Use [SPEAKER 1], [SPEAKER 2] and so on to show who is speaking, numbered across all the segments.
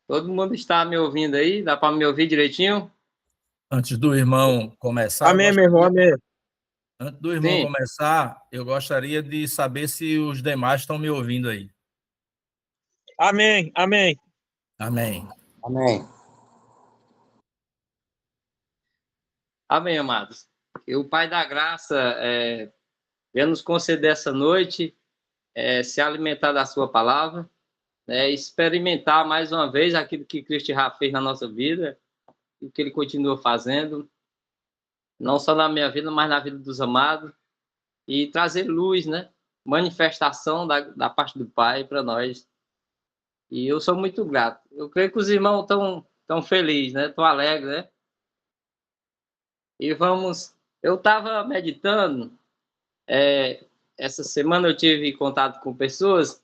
[SPEAKER 1] Todo mundo está me ouvindo aí? Dá para me ouvir direitinho?
[SPEAKER 2] Antes do irmão começar,
[SPEAKER 3] Amém, meu irmão, amém.
[SPEAKER 2] antes do irmão
[SPEAKER 1] Sim.
[SPEAKER 2] começar, eu gostaria de saber se os demais estão me ouvindo aí.
[SPEAKER 3] Amém, amém.
[SPEAKER 2] Amém.
[SPEAKER 4] Amém.
[SPEAKER 1] Amém, amados. Que o Pai da Graça venha nos conceder essa noite, se alimentar da sua palavra, experimentar mais uma vez aquilo que Cristo já fez na nossa vida, e que Ele continua fazendo, não só na minha vida, mas na vida dos amados, e trazer luz, né? Manifestação da parte do Pai para nós. E eu sou muito grato. Eu creio que os irmãos estão tão felizes, né? Estão alegres, né? E vamos... Eu estava meditando, essa semana eu tive contato com pessoas,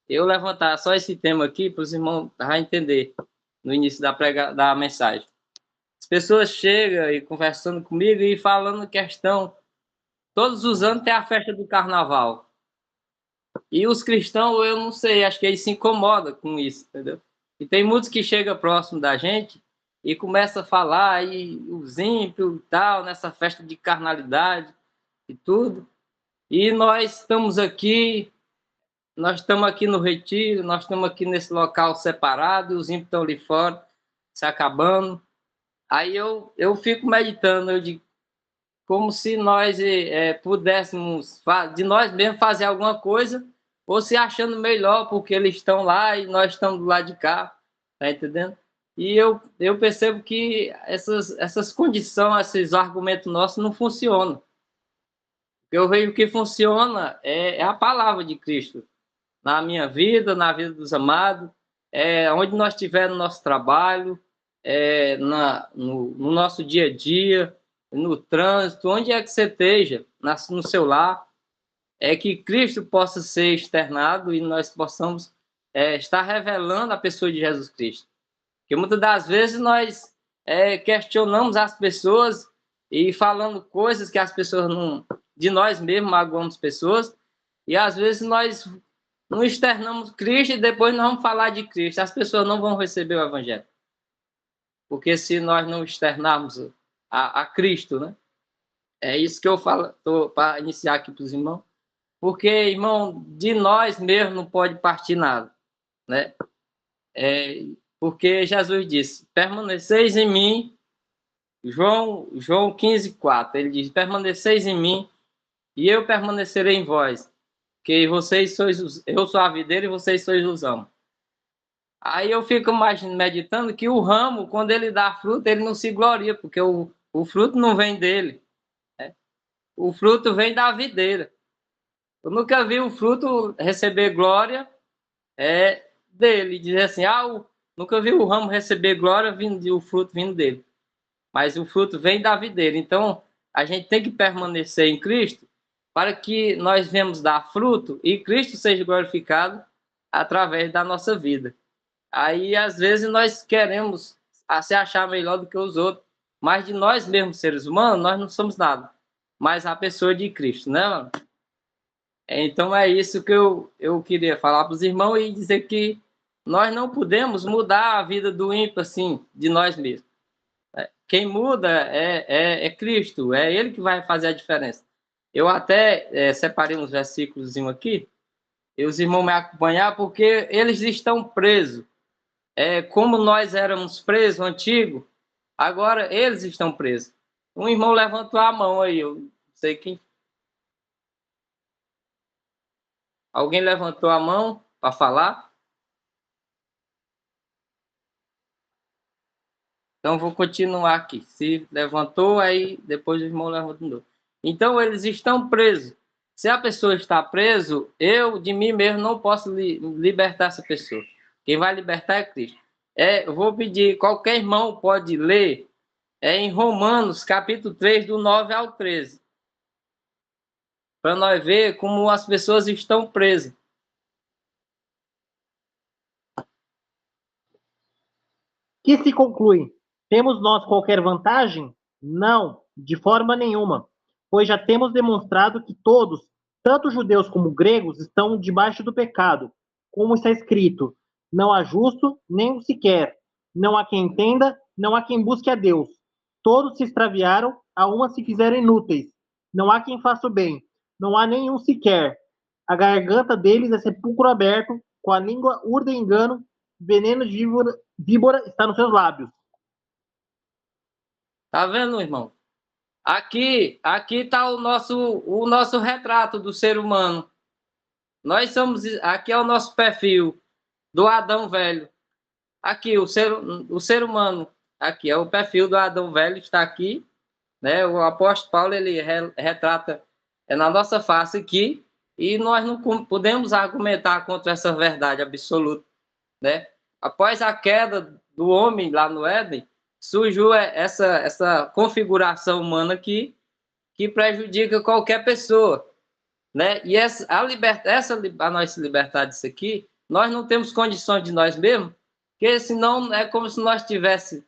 [SPEAKER 1] eu levantar só esse tema aqui para os irmãos já entender no início da mensagem. As pessoas chegam e conversando comigo e falando questão, todos os anos tem a festa do carnaval. E os cristãos, eu não sei, acho que eles se incomodam com isso, entendeu? E tem muitos que chegam próximo da gente e começam a falar, e os ímpios e tal, nessa festa de carnalidade e tudo. E nós estamos aqui no retiro, nós estamos aqui nesse local separado, os ímpios estão ali fora, se acabando. Aí eu fico meditando, eu digo, como se nós pudéssemos, de nós mesmos, fazer alguma coisa, ou se achando melhor, porque eles estão lá e nós estamos do lado de cá, tá entendendo? E eu percebo que essas condições, esses argumentos nossos não funcionam. Eu vejo que funciona é a palavra de Cristo, na minha vida, na vida dos amados, onde nós estivermos no nosso trabalho, no nosso dia a dia, no trânsito, onde é que você esteja, no seu lar, que Cristo possa ser externado e nós possamos estar revelando a pessoa de Jesus Cristo. Porque muitas das vezes nós questionamos as pessoas e falando coisas que as pessoas não... De nós mesmos magoamos pessoas, e às vezes nós não externamos Cristo e depois nós vamos falar de Cristo. As pessoas não vão receber o Evangelho. Porque se nós não externarmos a Cristo, né? É isso que eu falo, para iniciar aqui para os irmãos. Porque, irmão, de nós mesmos não pode partir nada, né? Porque Jesus disse, permaneceis em mim, João 15:4, ele diz, permaneceis em mim e eu permanecerei em vós, que vocês sois, eu sou a videira e vocês sois os ramos. Aí eu fico meditando que o ramo, quando ele dá fruto, ele não se gloria, porque o fruto não vem dele, né? O fruto vem da videira. Eu nunca vi o fruto receber glória dele, dizer assim, nunca vi o ramo receber glória vindo, o fruto vindo dele. Mas o fruto vem da videira. Então, a gente tem que permanecer em Cristo para que nós venhamos dar fruto e Cristo seja glorificado através da nossa vida. Aí, às vezes, nós queremos se achar melhor do que os outros, mas de nós mesmos, seres humanos, nós não somos nada. Mas a pessoa de Cristo, né, mano? Então, é isso que eu queria falar para os irmãos e dizer que nós não podemos mudar a vida do ímpio, assim, de nós mesmos. Quem muda é Cristo, é Ele que vai fazer a diferença. Eu até separei uns versículos aqui, e os irmãos me acompanhar, porque eles estão presos. Como nós éramos presos, antigo, agora eles estão presos. Um irmão levantou a mão aí, eu não sei quem. Alguém levantou a mão para falar? Então, vou continuar aqui. Se levantou, aí depois o irmão levantou de novo. Então, eles estão presos. Se a pessoa está preso, eu, de mim mesmo, não posso libertar essa pessoa. Quem vai libertar é Cristo. Eu vou pedir, qualquer irmão pode ler, em Romanos, capítulo 3, do 9 ao 13. Para nós ver como as pessoas estão presas.
[SPEAKER 5] Que se conclui? Temos nós qualquer vantagem? Não, de forma nenhuma, pois já temos demonstrado que todos, tanto judeus como gregos, estão debaixo do pecado, como está escrito: Não há justo, nem um sequer. Não há quem entenda, não há quem busque a Deus. Todos se extraviaram, a uma se fizeram inúteis. Não há quem faça o bem. Não há nenhum sequer. A garganta deles é sepulcro aberto, com a língua urdem engano, veneno de víbora está nos seus lábios.
[SPEAKER 1] Tá vendo, irmão? Aqui está o nosso retrato do ser humano. Nós somos, aqui é o nosso perfil do Adão velho. Aqui o ser humano, aqui é o perfil do Adão velho, está aqui, né? O apóstolo Paulo ele retrata na nossa face aqui, e nós não podemos argumentar contra essa verdade absoluta, né? Após a queda do homem lá no Éden, surgiu essa configuração humana aqui que prejudica qualquer pessoa, né? E a nós se libertar disso aqui, nós não temos condições de nós mesmos, porque senão é como se nós estivéssemos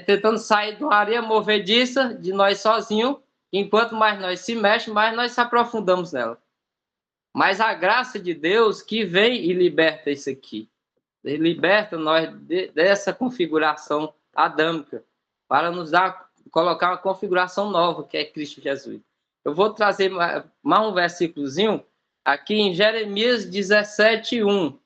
[SPEAKER 1] tentando sair de uma areia movediça de nós sozinhos. Enquanto mais nós se mexemos, mais nós se aprofundamos nela. Mas a graça de Deus que vem e liberta isso aqui, liberta nós dessa configuração adâmica, para nos colocar uma configuração nova, que é Cristo Jesus. Eu vou trazer mais um versículozinho aqui em Jeremias 17:1,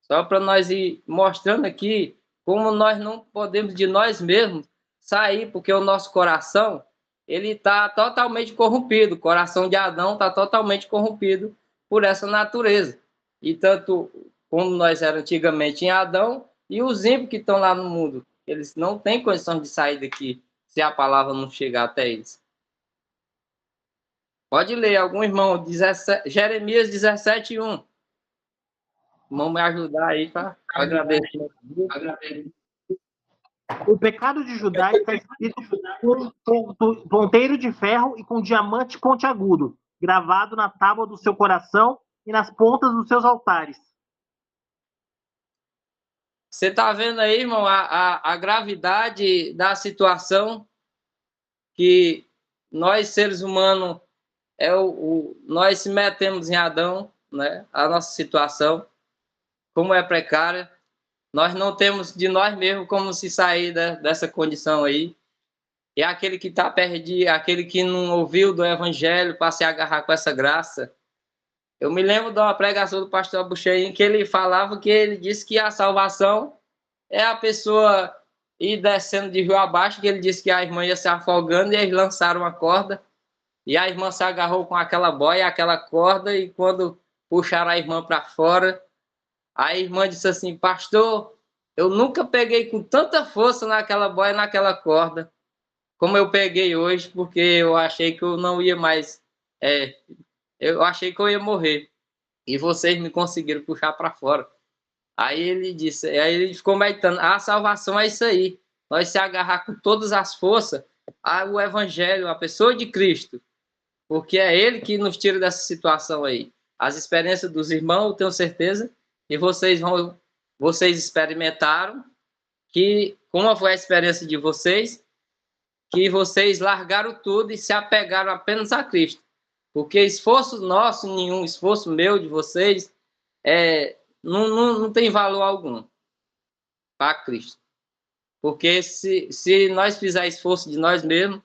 [SPEAKER 1] só para nós ir mostrando aqui como nós não podemos de nós mesmos sair, porque o nosso coração ele está totalmente corrompido, o coração de Adão está totalmente corrompido por essa natureza. E tanto como nós éramos antigamente em Adão, e os ímpios que estão lá no mundo, eles não têm condição de sair daqui se a palavra não chegar até eles. Pode ler, algum irmão, Jeremias 17:1. Vamos me ajudar aí, tá? Agradeço.
[SPEAKER 5] O pecado de Judá está escrito com ponteiro de ferro e com diamante pontiagudo, gravado na tábua do seu coração e nas pontas dos seus altares.
[SPEAKER 1] Você está vendo aí, irmão, a gravidade da situação que nós, seres humanos, nós se metemos em Adão, né? A nossa situação, como é precária. Nós não temos de nós mesmos como se sair dessa condição aí. E aquele que está perdido, aquele que não ouviu do evangelho para se agarrar com essa graça. Eu me lembro de uma pregação do pastor Bucheim, que ele falava que ele disse que a salvação é a pessoa ir descendo de rio abaixo, que ele disse que a irmã ia se afogando e eles lançaram uma corda e a irmã se agarrou com aquela boia, aquela corda, e quando puxaram a irmã para fora, a irmã disse assim: pastor, eu nunca peguei com tanta força naquela boia, naquela corda, como eu peguei hoje, porque eu achei que eu não ia mais, eu achei que eu ia morrer, e vocês me conseguiram puxar para fora. Aí ele ficou meditando: a salvação é isso aí, nós se agarrar com todas as forças ao evangelho, a pessoa de Cristo, porque é ele que nos tira dessa situação aí. As experiências dos irmãos, eu tenho certeza, e vocês experimentaram, que como foi a experiência de vocês, que vocês largaram tudo e se apegaram apenas a Cristo. Porque esforço nosso, nenhum esforço meu, de vocês, não tem valor algum para Cristo. Porque se nós fizermos esforço de nós mesmos,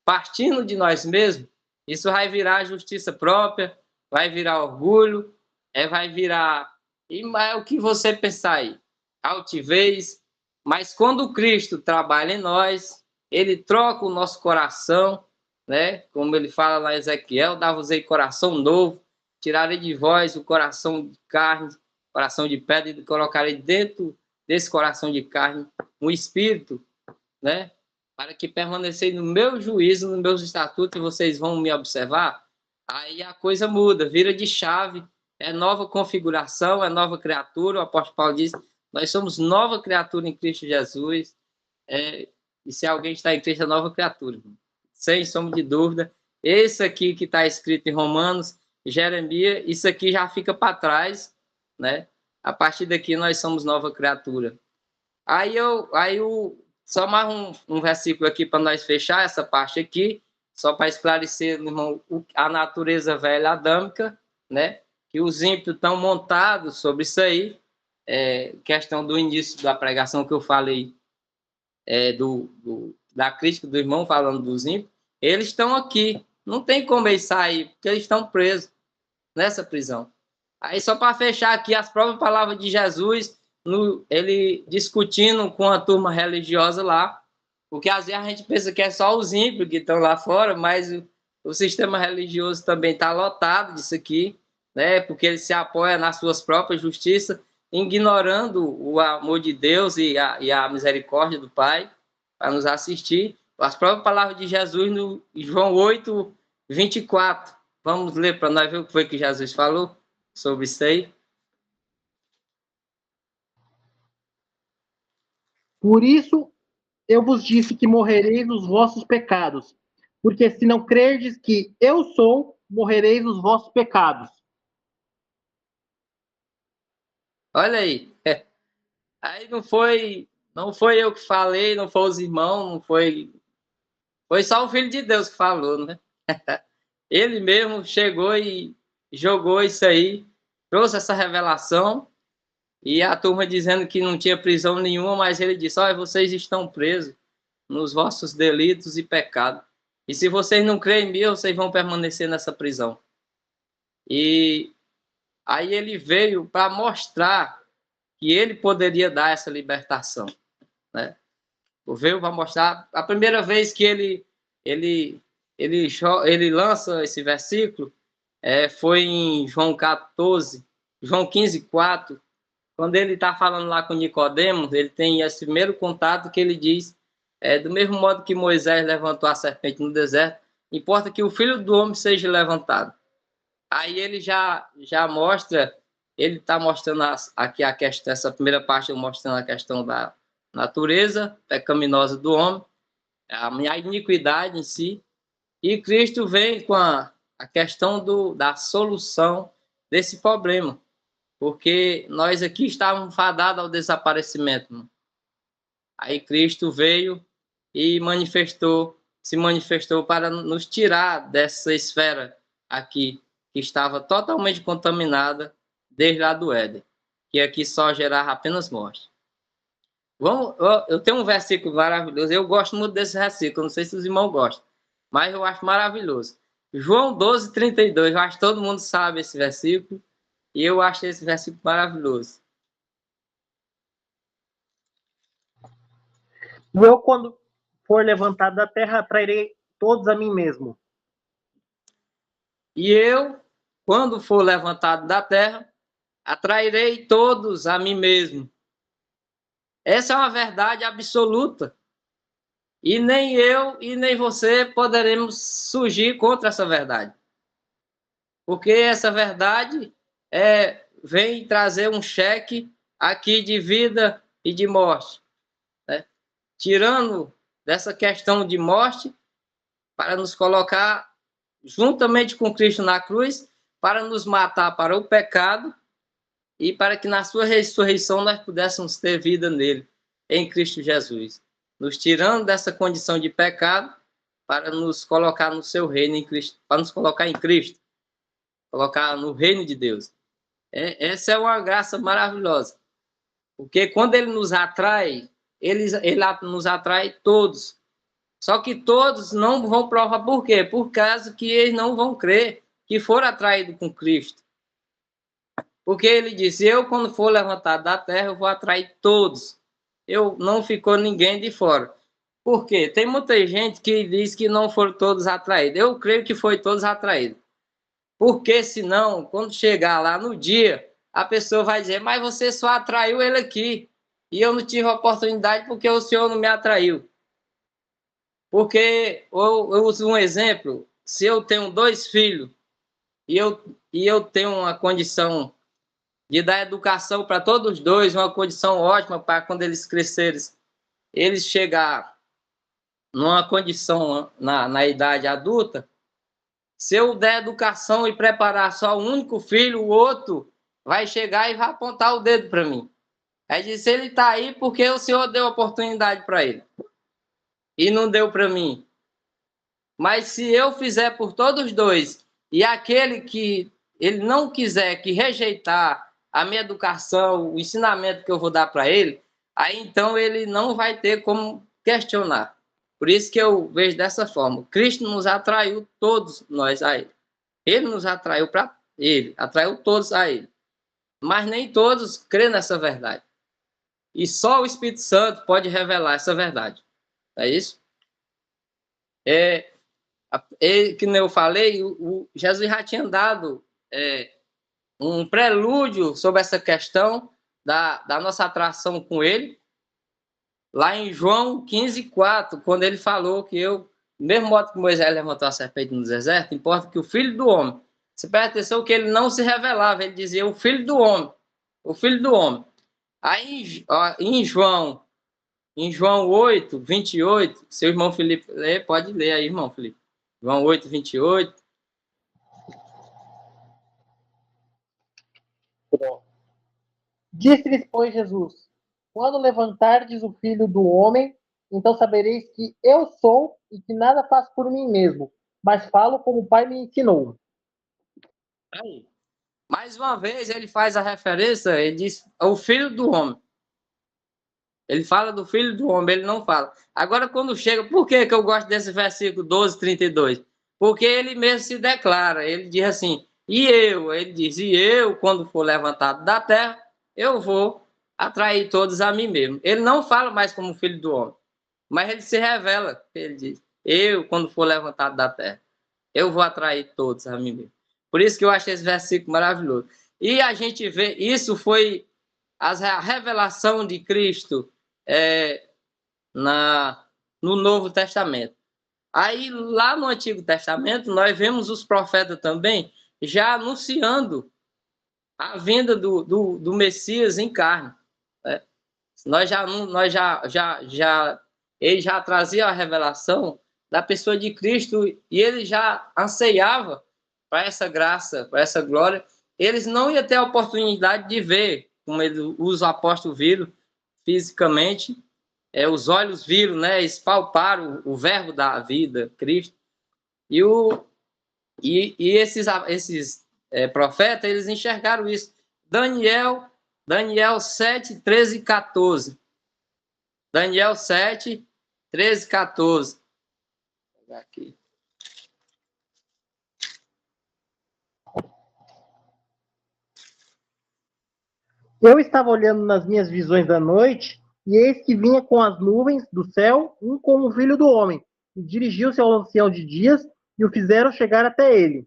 [SPEAKER 1] partindo de nós mesmos, isso vai virar justiça própria, vai virar orgulho, vai virar... E é o que você pensar aí, altivez. Mas quando Cristo trabalha em nós, ele troca o nosso coração, né? Como ele fala lá em Ezequiel: dá-vos-ei coração novo, tirarei de vós o coração de carne, coração de pedra, e colocarei dentro desse coração de carne um espírito, né? Para que permanecei no meu juízo, nos meus estatutos, e vocês vão me observar. Aí a coisa muda, vira de chave, é nova configuração, é nova criatura. O apóstolo Paulo diz: nós somos nova criatura em Cristo Jesus. E se alguém está em Cristo, é nova criatura, sem sombra de dúvida. Esse aqui que está escrito em Romanos, Jeremias, isso aqui já fica para trás, né? A partir daqui nós somos nova criatura. Só mais um versículo aqui para nós fechar essa parte aqui, só para esclarecer, irmão, a natureza velha adâmica, né? Que os ímpios estão montados sobre isso aí, questão do início da pregação que eu falei, da crítica do irmão falando dos ímpios, eles estão aqui. Não tem como eles sair, porque eles estão presos nessa prisão. Aí, só para fechar aqui, as próprias palavras de Jesus, ele discutindo com a turma religiosa lá, porque às vezes a gente pensa que é só os ímpios que estão lá fora, mas o sistema religioso também está lotado disso aqui, né? Porque ele se apoia nas suas próprias justiças, ignorando o amor de Deus e a misericórdia do Pai para nos assistir. As próprias palavras de Jesus no João 8, 24. Vamos ler para nós ver o que foi que Jesus falou sobre isso aí.
[SPEAKER 5] Por isso eu vos disse que morrereis nos vossos pecados, porque se não crerdes que eu sou, morrereis nos vossos pecados.
[SPEAKER 1] Olha aí. Aí não foi eu que falei, não foi os irmãos, não foi só o Filho de Deus que falou, né? Ele mesmo chegou e jogou isso aí, trouxe essa revelação, e a turma dizendo que não tinha prisão nenhuma, mas ele disse: olha, vocês estão presos nos vossos delitos e pecados. E se vocês não creem em mim, vocês vão permanecer nessa prisão. E aí ele veio para mostrar que ele poderia dar essa libertação, né? Veio para mostrar. A primeira vez que ele lança esse versículo foi em João 15, 4, quando ele está falando lá com Nicodemos. Ele tem esse primeiro contato que ele diz, do mesmo modo que Moisés levantou a serpente no deserto, importa que o Filho do Homem seja levantado. Aí ele já mostra, ele está mostrando aqui a questão, essa primeira parte mostrando a questão da natureza pecaminosa do homem, a iniquidade em si, e Cristo vem com a questão da solução desse problema, porque nós aqui estávamos fadados ao desaparecimento. Aí Cristo veio e se manifestou para nos tirar dessa esfera aqui, que estava totalmente contaminada desde lá do Éden, que aqui só gerava apenas morte. Eu tenho um versículo maravilhoso, eu gosto muito desse versículo, não sei se os irmãos gostam, mas eu acho maravilhoso. João 12, 32, eu acho que todo mundo sabe esse versículo, e eu acho esse versículo maravilhoso.
[SPEAKER 5] Eu, quando for levantado da terra, atrairei todos a mim mesmo.
[SPEAKER 1] E eu, quando for levantado da terra, atrairei todos a mim mesmo. Essa é uma verdade absoluta. E nem eu e nem você poderemos surgir contra essa verdade. Porque essa verdade vem trazer um cheque aqui de vida e de morte, né? Tirando dessa questão de morte para nos colocar juntamente com Cristo na cruz, para nos matar para o pecado e para que na sua ressurreição nós pudéssemos ter vida nele, em Cristo Jesus, nos tirando dessa condição de pecado para nos colocar no seu reino em Cristo, para nos colocar em Cristo, colocar no reino de Deus. Essa é uma graça maravilhosa, porque quando ele nos atrai, ele nos atrai todos. Só que todos não vão provar. Por quê? Por causa que eles não vão crer que foram atraídos com Cristo. Porque ele disse: eu, quando for levantado da terra, eu vou atrair todos. Não ficou ninguém de fora. Por quê? Tem muita gente que diz que não foram todos atraídos. Eu creio que foi todos atraídos. Porque senão, quando chegar lá no dia, a pessoa vai dizer: mas você só atraiu ele aqui. E eu não tive oportunidade porque o Senhor não me atraiu. Porque eu uso um exemplo: se eu tenho 2 filhos e eu tenho uma condição de dar educação para todos os 2, uma condição ótima para quando eles crescerem, eles chegar numa condição na idade adulta, se eu der educação e preparar só um único filho, o outro vai chegar e vai apontar o dedo para mim. Aí diz: ele está aí porque o Senhor deu oportunidade para ele e não deu para mim. Mas se eu fizer por todos os 2 e aquele que ele não quiser, que rejeitar a minha educação, o ensinamento que eu vou dar para ele, aí então ele não vai ter como questionar. Por isso que eu vejo dessa forma. Cristo nos atraiu todos nós a ele. Ele nos atraiu para ele, atraiu todos a ele. Mas nem todos crêem nessa verdade. E só o Espírito Santo pode revelar essa verdade. É isso? Que nem eu falei, o Jesus já tinha dado um prelúdio sobre essa questão da nossa atração com ele, lá em João 15:4, quando ele falou que do mesmo modo que Moisés levantou a serpente no deserto, importa que o Filho do Homem, você presta atenção que ele não se revelava, ele dizia o Filho do Homem, o Filho do Homem. Aí em João 8:28, seu irmão Felipe lê, pode ler aí, irmão Felipe. João 8:28.
[SPEAKER 5] Disse-lhes, pois, Jesus: quando levantardes o Filho do Homem, então sabereis que eu sou e que nada faço por mim mesmo, mas falo como o Pai me ensinou.
[SPEAKER 1] Aí. Mais uma vez ele faz a referência, ele diz o Filho do Homem. Ele fala do Filho do Homem, ele não fala. Agora, quando chega, por que eu gosto desse versículo 12:32? Porque ele mesmo se declara, ele diz assim, ele diz, e eu, quando for levantado da terra, eu vou atrair todos a mim mesmo. Ele não fala mais como Filho do Homem, mas ele se revela, ele diz, eu, quando for levantado da terra, eu vou atrair todos a mim mesmo. Por isso que eu acho esse versículo maravilhoso. E a gente vê, isso foi a revelação de Cristo no Novo Testamento. Aí, lá no Antigo Testamento, nós vemos os profetas também já anunciando a vinda do Messias em carne. Né? Ele já trazia a revelação da pessoa de Cristo e ele já anseiava para essa graça, para essa glória. Eles não iam ter a oportunidade de ver, como os apóstolos viram fisicamente, os olhos viram, né, eles palparam o verbo da vida, Cristo. E esses profetas, eles enxergaram isso. Daniel 7, 13 e 14. Daniel 7, 13 e 14. Vou pegar aqui.
[SPEAKER 5] Eu estava olhando nas minhas visões da noite, e eis que vinha com as nuvens do céu, um como o Filho do Homem, e dirigiu-se ao ancião de dias, e o fizeram chegar até ele.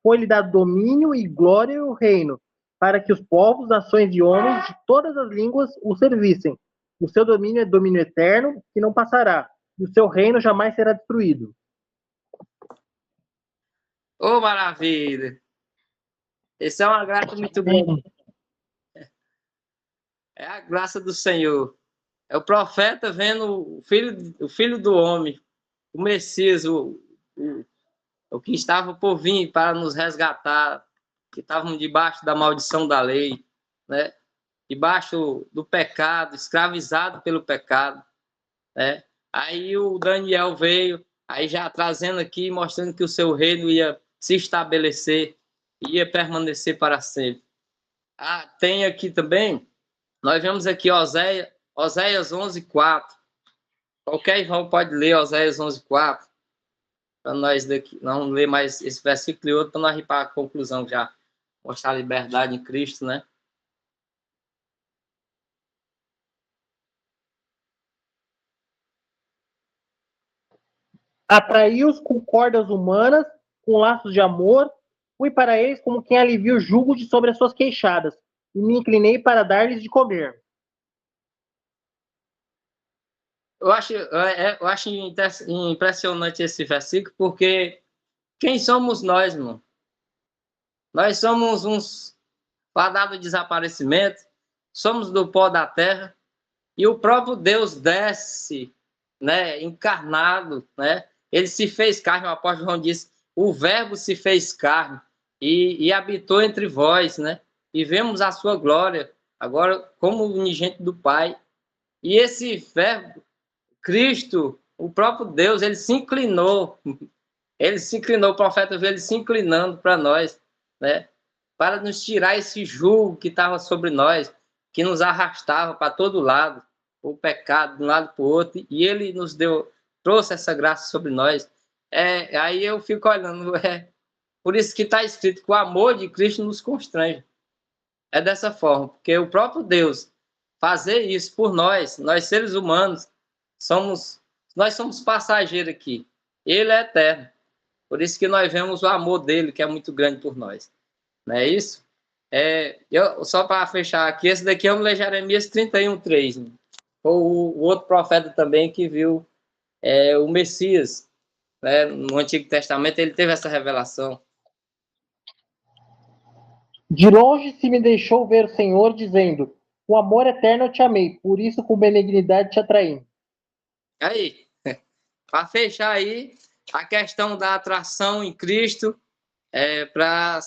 [SPEAKER 5] Foi-lhe dado domínio e glória e o reino, para que os povos, nações e homens de todas as línguas o servissem. O seu domínio é domínio eterno, que não passará, e o seu reino jamais será destruído.
[SPEAKER 1] Ô, maravilha! Essa é uma graça muito grande. É a graça do Senhor. É o profeta vendo o filho do homem, o Messias, o que estava por vir para nos resgatar, que estavam debaixo da maldição da lei, né? Debaixo do pecado, escravizado pelo pecado. Né? Aí o Daniel veio, aí já trazendo aqui, mostrando que o seu reino ia se estabelecer, ia permanecer para sempre. Tem aqui também, nós vemos aqui Oséias 11:4. Qualquer irmão pode ler Oséias 11:4. Para nós daqui, não ler mais esse versículo e outro, para nós ir para a conclusão já. Mostrar a liberdade em Cristo, né?
[SPEAKER 5] Atraiu-os com cordas humanas, com laços de amor, fui para eles como quem alivia o jugo de sobre as suas queixadas, e me inclinei para dar-lhes de comer.
[SPEAKER 1] Eu acho impressionante esse versículo, porque quem somos nós, irmão? Nós somos uns fadados de desaparecimento, somos do pó da terra, e o próprio Deus desce, né, encarnado, né? Ele se fez carne, o apóstolo João disse, o verbo se fez carne e habitou entre vós, né? E vemos a sua glória, agora como unigênito do Pai. E esse verbo, Cristo, o próprio Deus, ele se inclinou, o profeta viu ele se inclinando para nós, né? para nos tirar esse jugo que estava sobre nós, que nos arrastava para todo lado, o pecado de um lado para o outro, e ele nos deu, trouxe essa graça sobre nós. Aí eu fico olhando, por isso que está escrito que o amor de Cristo nos constrange. É dessa forma, porque o próprio Deus fazer isso por nós seres humanos, nós somos passageiros aqui. Ele é eterno. Por isso que nós vemos o amor dele, que é muito grande por nós. Não é isso? Só para fechar aqui, esse daqui vamos ler Jeremias 31:3. Né? O outro profeta também que viu o Messias. Né? No Antigo Testamento ele teve essa revelação.
[SPEAKER 5] De longe se me deixou ver o Senhor, dizendo: com amor eterno eu te amei, por isso com benignidade te atraí.
[SPEAKER 1] Aí, para fechar aí, a questão da atração em Cristo, para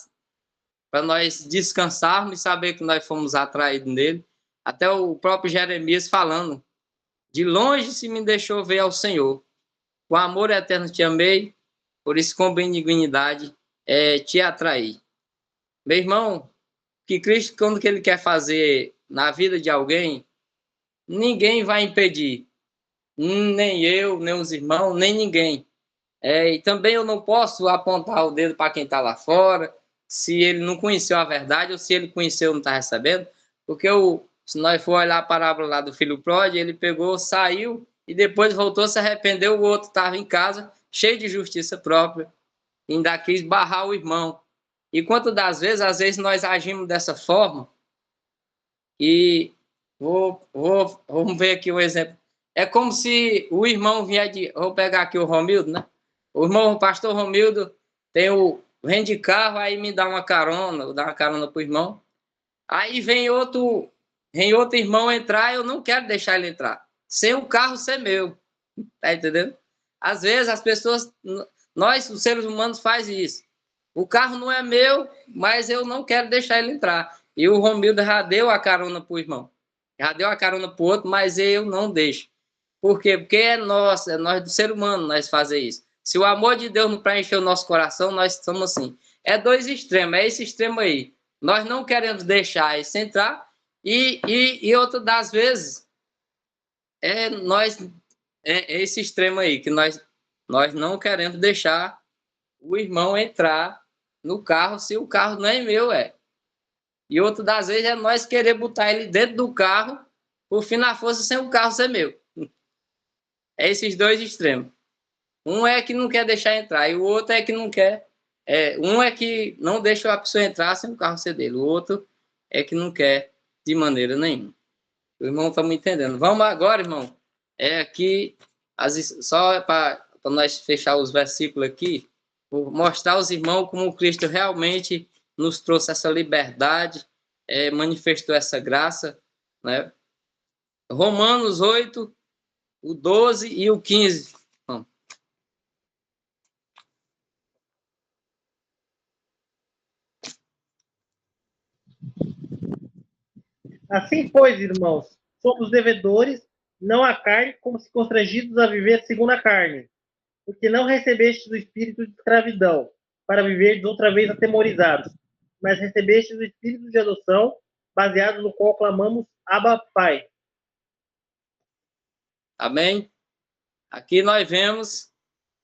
[SPEAKER 1] nós descansarmos e saber que nós fomos atraídos nele. Até o próprio Jeremias falando: de longe se me deixou ver ao Senhor. Com amor eterno te amei, por isso com benignidade te atraí. Meu irmão, que Cristo, quando que ele quer fazer na vida de alguém, ninguém vai impedir. Nem eu, nem os irmãos, nem ninguém. E também eu não posso apontar o dedo para quem está lá fora, se ele não conheceu a verdade ou se ele conheceu e não está recebendo, porque se nós for olhar a parábola lá do filho pródigo, ele pegou, saiu e depois voltou, se arrependeu, o outro estava em casa, cheio de justiça própria, ainda quis barrar o irmão. E quantas das vezes, às vezes nós agimos dessa forma, e vamos ver aqui um exemplo. É como se o irmão vier vou pegar aqui o Romildo, né? O pastor Romildo vem de carro, aí me dá uma carona, eu dou uma carona pro irmão. Aí vem outro irmão entrar, eu não quero deixar ele entrar, sem o carro ser meu. Tá entendendo? Às vezes as pessoas, nós, os seres humanos, faz isso. O carro não é meu, mas eu não quero deixar ele entrar. E o Romildo já deu a carona pro irmão. Já deu a carona pro outro, mas eu não deixo. Por quê? Porque é nós do ser humano, nós fazer isso. Se o amor de Deus não preencher o nosso coração, nós somos assim. É dois extremos, é esse extremo aí. Nós não queremos deixar esse entrar e outra das vezes é esse extremo aí, que nós não queremos deixar o irmão entrar no carro se o carro não é meu, E outra das vezes é nós querer botar ele dentro do carro, por fim na força, sem o carro ser meu. É esses dois extremos. Um é que não quer deixar entrar, e o outro é que não quer. Um é que não deixa a pessoa entrar sem o carro ser dele. O outro é que não quer de maneira nenhuma. O irmão está me entendendo. Vamos agora, irmão. Aqui, só para nós fechar os versículos aqui, vou mostrar aos irmãos como Cristo realmente nos trouxe essa liberdade, manifestou essa graça, né? Romanos 8, o 12 e o 15.
[SPEAKER 5] Assim, pois, irmãos, somos devedores, não à carne, como se constrangidos a viver segundo a carne. Porque não recebestes o espírito de escravidão, para viverdes outra vez atemorizados, mas recebestes o espírito de adoção, baseado no qual clamamos Abba, Pai.
[SPEAKER 1] Amém? Aqui nós vemos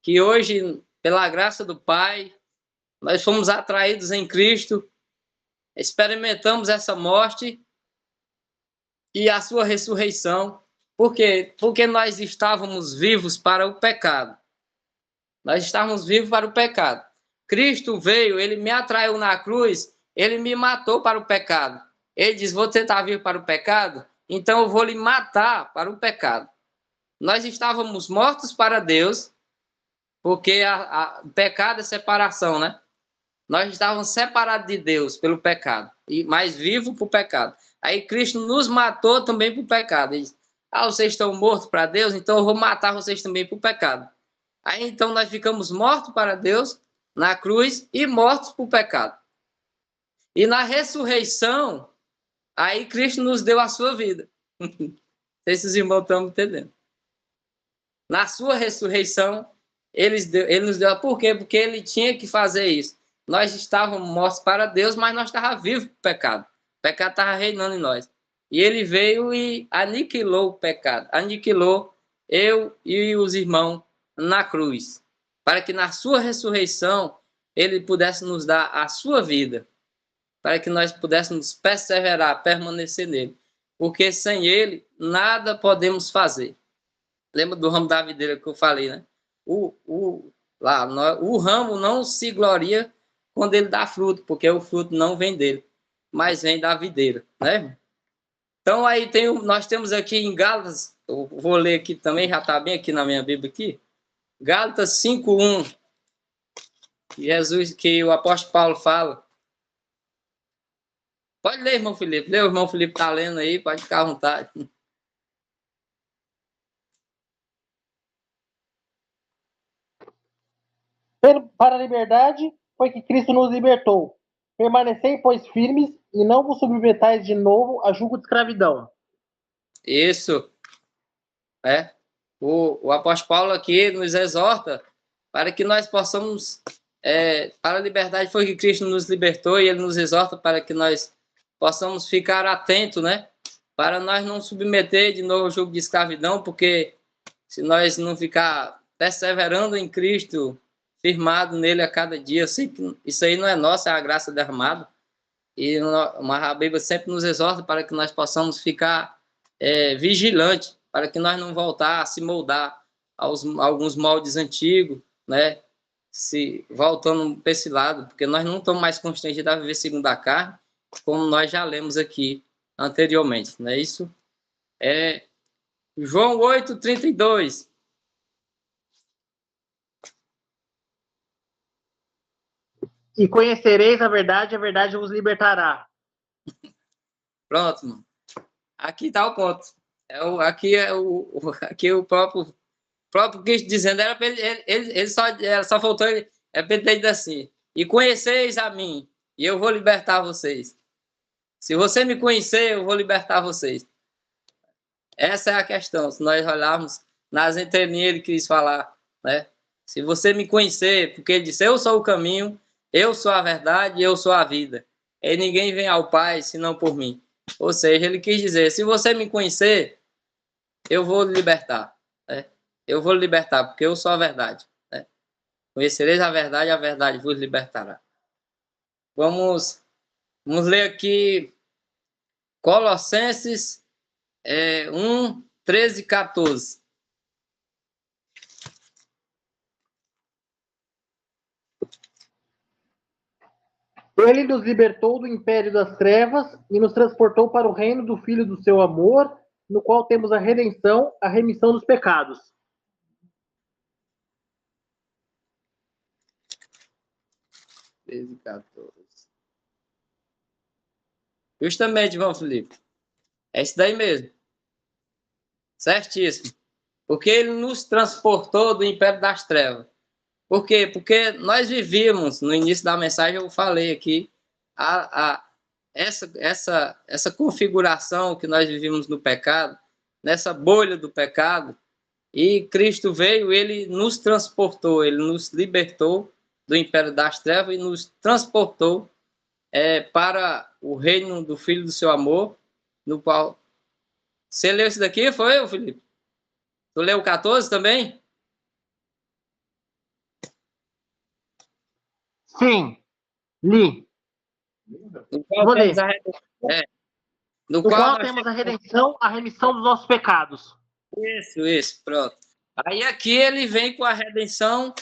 [SPEAKER 1] que hoje, pela graça do Pai, nós fomos atraídos em Cristo, experimentamos essa morte e a sua ressurreição. Por quê? Porque nós estávamos vivos para o pecado. Nós estávamos vivos para o pecado. Cristo veio, ele me atraiu na cruz, ele me matou para o pecado. Ele diz: você está vivo para o pecado? Então eu vou lhe matar para o pecado. Nós estávamos mortos para Deus, porque o pecado é separação, né? Nós estávamos separados de Deus pelo pecado, mas vivos para o pecado. Aí Cristo nos matou também para o pecado. Ele diz: vocês estão mortos para Deus, então eu vou matar vocês também para o pecado. Aí então nós ficamos mortos para Deus na cruz e mortos para o pecado. E na ressurreição, aí Cristo nos deu a sua vida. Esses irmãos estão entendendo. Na sua ressurreição, ele nos deu. Por quê? Porque ele tinha que fazer isso. nós estávamos mortos para Deus, mas nós estávamos vivos para o pecado. O pecado estava reinando em nós. E ele veio e aniquilou o pecado, aniquilou eu e os irmãos na cruz, para que na sua ressurreição ele pudesse nos dar a sua vida, para que nós pudéssemos perseverar, permanecer nele. Porque sem ele, nada podemos fazer. Lembra do ramo da videira que eu falei, né? O ramo não se gloria quando ele dá fruto, porque o fruto não vem dele, mas vem da videira, né? Então, aí nós temos aqui em Gálatas, eu vou ler aqui também, já está bem aqui na minha Bíblia aqui, Gálatas 5:1, que o apóstolo Paulo fala. Pode ler, irmão Felipe. Lê, o irmão Felipe está lendo aí, pode ficar à vontade.
[SPEAKER 5] Para a liberdade foi que Cristo nos libertou. Permanecei, pois, firmes e não vos submetais de novo a jugo de escravidão.
[SPEAKER 1] Isso. O apóstolo Paulo aqui nos exorta para que nós possamos... para a liberdade foi que Cristo nos libertou e ele nos exorta para que nós possamos ficar atentos, né? Para nós não submeter de novo ao jugo de escravidão, porque se nós não ficar perseverando em Cristo, firmado nele a cada dia, eu sei que isso aí não é nosso, é a graça derramada. E a Bíblia sempre nos exorta para que nós possamos ficar vigilantes, para que nós não voltar a se moldar a alguns moldes antigos, né? Se voltando para esse lado, porque nós não estamos mais constrangidos a viver segundo a carne, como nós já lemos aqui anteriormente, não é isso? João 8:32.
[SPEAKER 5] E conhecereis a verdade vos libertará.
[SPEAKER 1] Pronto, mano. Aqui está o ponto. Aqui o próprio Cristo dizendo, era para ele só faltou ele ter dito assim: e conheceis a mim, e eu vou libertar vocês. Se você me conhecer, eu vou libertar vocês. Essa é a questão. Se nós olharmos nas entrelinhas, ele quis falar, né? Se você me conhecer, porque ele disse: eu sou o caminho, eu sou a verdade, eu sou a vida. E ninguém vem ao Pai senão por mim. Ou seja, ele quis dizer: se você me conhecer, eu vou lhe libertar. Né? Eu vou lhe libertar, porque eu sou a verdade. Né? Conhecereis a verdade vos libertará. Vamos ler aqui Colossenses 1:13-14.
[SPEAKER 5] Ele nos libertou do império das trevas e nos transportou para o reino do Filho do seu amor, no qual temos a redenção, a remissão dos pecados.
[SPEAKER 1] Justamente, João Felipe. É isso daí mesmo. Certíssimo. Porque ele nos transportou do império das trevas. Por quê? Porque nós vivíamos, no início da mensagem eu falei aqui, essa configuração que nós vivíamos no pecado, nessa bolha do pecado, e Cristo veio, ele nos transportou, ele nos libertou do império das trevas e nos transportou para o reino do Filho do seu amor, no qual... Você leu isso daqui, foi, Felipe? Tu leu o 14 também?
[SPEAKER 5] Sim, li.
[SPEAKER 1] No qual
[SPEAKER 5] Vou
[SPEAKER 1] temos
[SPEAKER 5] ler.
[SPEAKER 1] No
[SPEAKER 5] qual
[SPEAKER 1] qual
[SPEAKER 5] temos a redenção, a remissão dos nossos pecados.
[SPEAKER 1] Isso, pronto. Aí aqui ele vem com a redenção,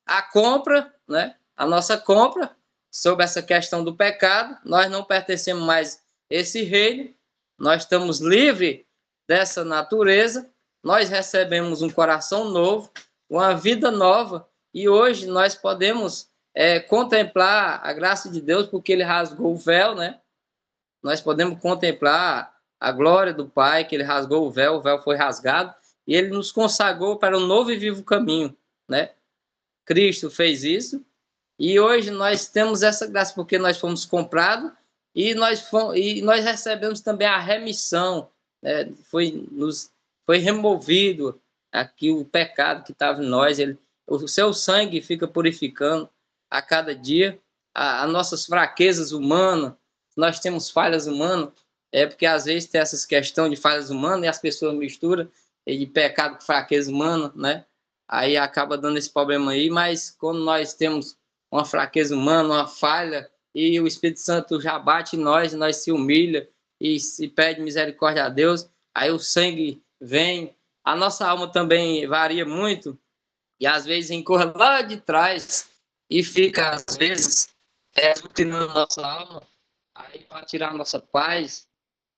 [SPEAKER 1] a compra, né? A nossa compra sobre essa questão do pecado. Nós não pertencemos mais a esse reino, nós estamos livres dessa natureza, nós recebemos um coração novo, uma vida nova, e hoje nós podemos contemplar a graça de Deus, porque ele rasgou o véu, né? Nós podemos contemplar a glória do Pai, que ele rasgou o véu foi rasgado, e ele nos consagrou para um novo e vivo caminho, né? Cristo fez isso, e hoje nós temos essa graça, porque nós fomos comprados, e nós recebemos também a remissão, né? Foi removido aqui o pecado que estava em nós, o seu sangue fica purificando a cada dia as nossas fraquezas humanas, nós temos falhas humanas, é porque às vezes tem essas questões de falhas humanas e as pessoas misturam de pecado com fraqueza humana, né? Aí acaba dando esse problema aí, mas quando nós temos uma fraqueza humana, uma falha, e o Espírito Santo já bate em nós se humilha e se pede misericórdia a Deus, aí o sangue vem. A nossa alma também varia muito, e às vezes encorre lá de trás e fica, às vezes, rutinando nossa alma, aí para tirar a nossa paz,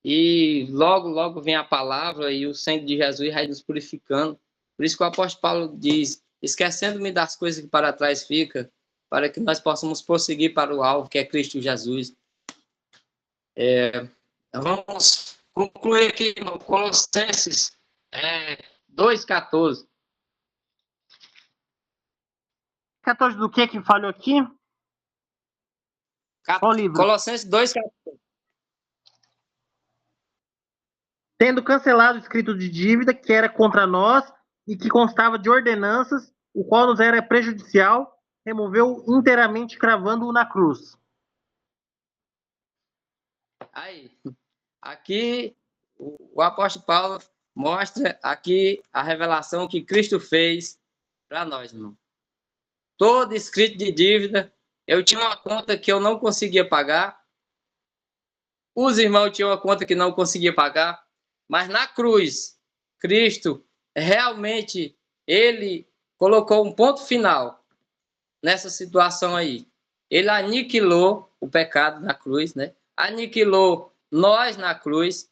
[SPEAKER 1] e logo vem a palavra e o sangue de Jesus vai nos purificando. Por isso que o apóstolo Paulo diz, esquecendo-me das coisas que para trás ficam, para que nós possamos prosseguir para o alvo, que é Cristo Jesus. Vamos concluir aqui no Colossenses 2,14.
[SPEAKER 5] 14 do que falhou aqui? Qual livro?
[SPEAKER 1] Colossenses 2,14.
[SPEAKER 5] Tendo cancelado o escrito de dívida que era contra nós e que constava de ordenanças, o qual nos era prejudicial, removeu inteiramente, cravando-o na cruz.
[SPEAKER 1] Aí, aqui o apóstolo Paulo mostra aqui a revelação que Cristo fez para nós, irmão. Todo escrito de dívida, eu tinha uma conta que eu não conseguia pagar, os irmãos tinham uma conta que não conseguia pagar, mas na cruz, Cristo realmente, ele colocou um ponto final nessa situação aí. Ele aniquilou o pecado na cruz, né? Aniquilou nós na cruz,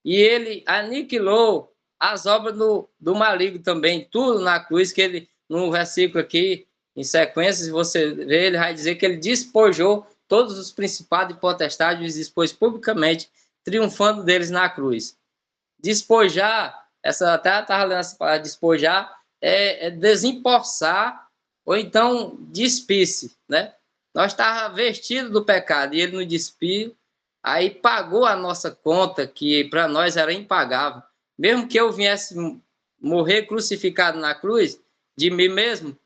[SPEAKER 1] e ele aniquilou as obras do maligno também, tudo na cruz, que ele, no versículo aqui, em sequência, se você ver, ele vai dizer que ele despojou todos os principados e potestades, os expôs publicamente, triunfando deles na cruz. Despojar, até estava lendo essa palavra, despojar, é desempossar, ou então despisse, né? Nós estávamos vestidos do pecado, e ele nos despiu, aí pagou a nossa conta, que para nós era impagável. Mesmo que eu viesse morrer crucificado na cruz, de mim mesmo,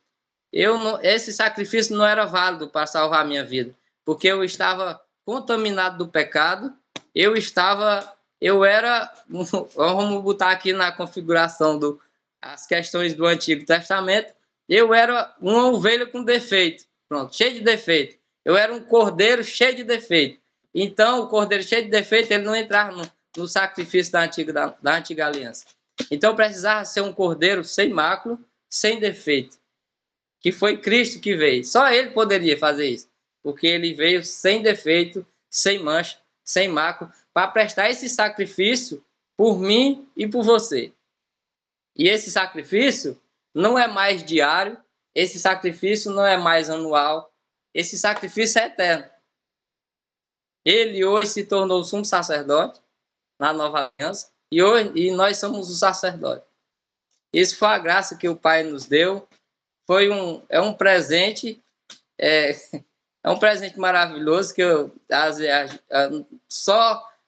[SPEAKER 1] esse sacrifício não era válido para salvar a minha vida, porque eu estava contaminado do pecado, eu era, vamos botar aqui na configuração as questões do Antigo Testamento, eu era uma ovelha com defeito, pronto, cheio de defeito. Eu era um cordeiro cheio de defeito. Então, o cordeiro cheio de defeito, ele não entrava no sacrifício da antiga aliança. Então, precisava ser um cordeiro sem mácula, sem defeito, que foi Cristo que veio. Só ele poderia fazer isso, porque ele veio sem defeito, sem mancha, sem mácula, para prestar esse sacrifício por mim e por você. E esse sacrifício não é mais diário, esse sacrifício não é mais anual, esse sacrifício é eterno. Ele hoje se tornou sumo sacerdote na nova aliança, e nós somos os sacerdotes. Isso foi a graça que o Pai nos deu, é um presente, é um presente maravilhoso que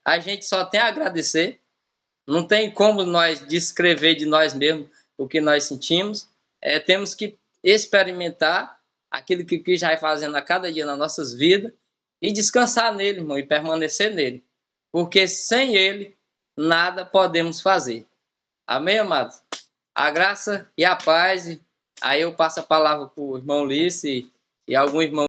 [SPEAKER 1] a gente só tem a agradecer. Não tem como nós descrever de nós mesmos o que nós sentimos. Temos que experimentar aquilo que Cristo vai fazendo a cada dia nas nossas vidas e descansar nele, irmão, e permanecer nele. Porque sem ele, nada podemos fazer. Amém, amados? A graça e a paz. Aí eu passo a palavra para o irmão Ulisses e algum irmão